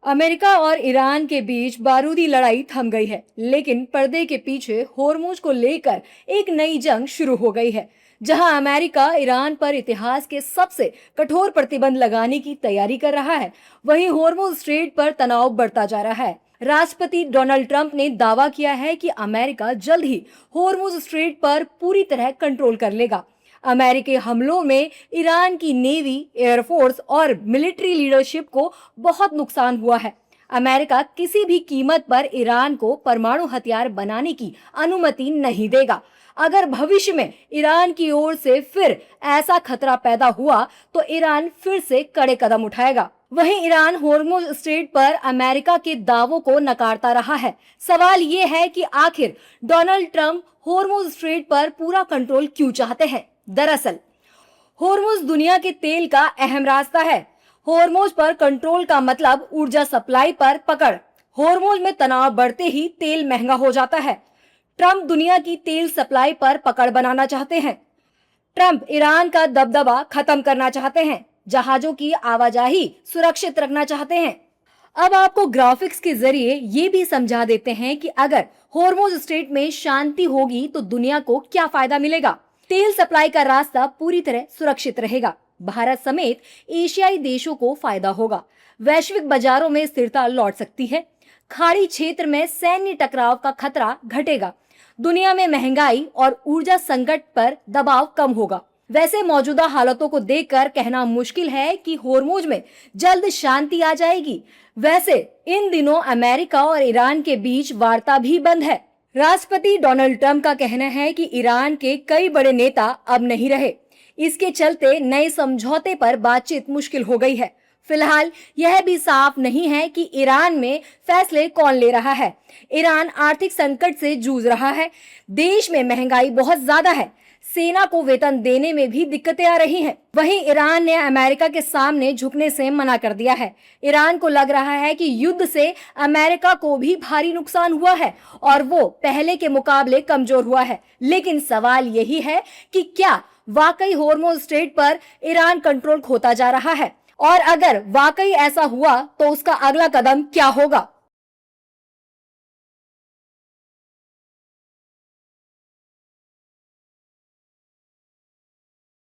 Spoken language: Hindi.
अमेरिका और ईरान के बीच बारूदी लड़ाई थम गई है, लेकिन पर्दे के पीछे होर्मुज को लेकर एक नई जंग शुरू हो गई है, जहां अमेरिका ईरान पर इतिहास के सबसे कठोर प्रतिबंध लगाने की तैयारी कर रहा है। वहीं होर्मुज स्ट्रेट पर तनाव बढ़ता जा रहा है। राष्ट्रपति डोनाल्ड ट्रंप ने दावा किया है कि अमेरिका जल्द ही होर्मुज स्ट्रेट पर पूरी तरह कंट्रोल कर लेगा। अमेरिकी हमलों में ईरान की नेवी, एयरफोर्स और मिलिट्री लीडरशिप को बहुत नुकसान हुआ है। अमेरिका किसी भी कीमत पर ईरान को परमाणु हथियार बनाने की अनुमति नहीं देगा। अगर भविष्य में ईरान की ओर से फिर ऐसा खतरा पैदा हुआ तो ईरान फिर से कड़े कदम उठाएगा। वहीं ईरान होर्मुज स्ट्रेट पर अमेरिका के दावों को नकारता रहा है। सवाल ये है कि आखिर डोनाल्ड ट्रंप होर्मुज स्ट्रेट पर पूरा कंट्रोल क्यों चाहते हैं? दरअसल होर्मुज दुनिया के तेल का अहम रास्ता है। होर्मुज पर कंट्रोल का मतलब ऊर्जा सप्लाई पर पकड़। होर्मुज में तनाव बढ़ते ही तेल महंगा हो जाता है। ट्रंप दुनिया की तेल सप्लाई पर पकड़ बनाना चाहते हैं। ट्रंप ईरान का दबदबा खत्म करना चाहते हैं। जहाजों की आवाजाही सुरक्षित रखना चाहते हैं। अब आपको ग्राफिक्स के जरिए ये भी समझा देते हैं कि अगर होर्मुज स्ट्रेट में शांति होगी तो दुनिया को क्या फायदा मिलेगा। तेल सप्लाई का रास्ता पूरी तरह सुरक्षित रहेगा। भारत समेत एशियाई देशों को फायदा होगा। वैश्विक बाजारों में स्थिरता लौट सकती है। खाड़ी क्षेत्र में सैन्य टकराव का खतरा घटेगा। दुनिया में महंगाई और ऊर्जा संकट पर दबाव कम होगा। वैसे मौजूदा हालातों को देखकर कहना मुश्किल है कि होर्मुज में जल्द शांति आ जाएगी। वैसे इन दिनों अमेरिका और ईरान के बीच वार्ता भी बंद है। राष्ट्रपति डोनाल्ड ट्रंप का कहना है कि ईरान के कई बड़े नेता अब नहीं रहे। इसके चलते नए समझौते पर बातचीत मुश्किल हो गई है। फिलहाल यह भी साफ नहीं है कि ईरान में फैसले कौन ले रहा है। ईरान आर्थिक संकट से जूझ रहा है। देश में महंगाई बहुत ज्यादा है। सेना को वेतन देने में भी दिक्कतें आ रही हैं। वहीं ईरान ने अमेरिका के सामने झुकने से मना कर दिया है। ईरान को लग रहा है कि युद्ध से अमेरिका को भी भारी नुकसान हुआ है और वो पहले के मुकाबले कमजोर हुआ है। लेकिन सवाल यही है कि क्या वाकई होर्मुज स्ट्रेट पर ईरान कंट्रोल खोता जा रहा है, और अगर वाकई ऐसा हुआ तो उसका अगला कदम क्या होगा।